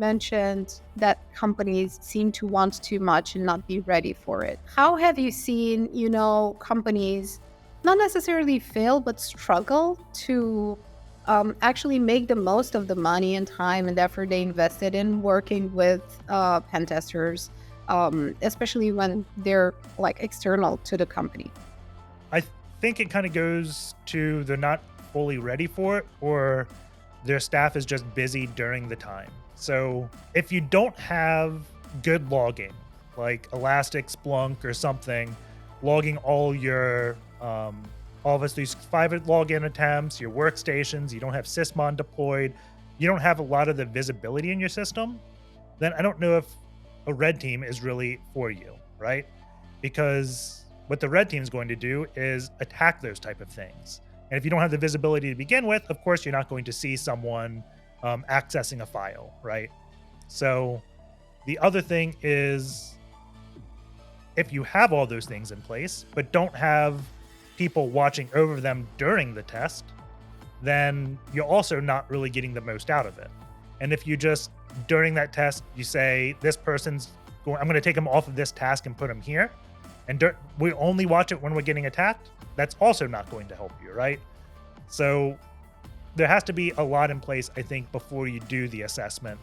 mentioned that companies seem to want too much and not be ready for it. How have you seen, companies not necessarily fail, but struggle to actually make the most of the money and time and effort they invested in working with pen testers, especially when they're like external to the company? I think it kind of goes to they're not fully ready for it, or their staff is just busy during the time. So if you don't have good logging, like Elastic, Splunk, or something, logging all of us these private login attempts, your workstations, you don't have Sysmon deployed, you don't have a lot of the visibility in your system, then I don't know if a red team is really for you, right? Because what the red team is going to do is attack those type of things. And if you don't have the visibility to begin with, of course, you're not going to see someone accessing a file, right? So the other thing is if you have all those things in place, but don't have people watching over them during the test, then you're also not really getting the most out of it. And if you just, during that test, you say, this person's going, I'm going to take them off of this task and put them here, and we only watch it when we're getting attacked, that's also not going to help you, right? So there has to be a lot in place, I think, before you do the assessment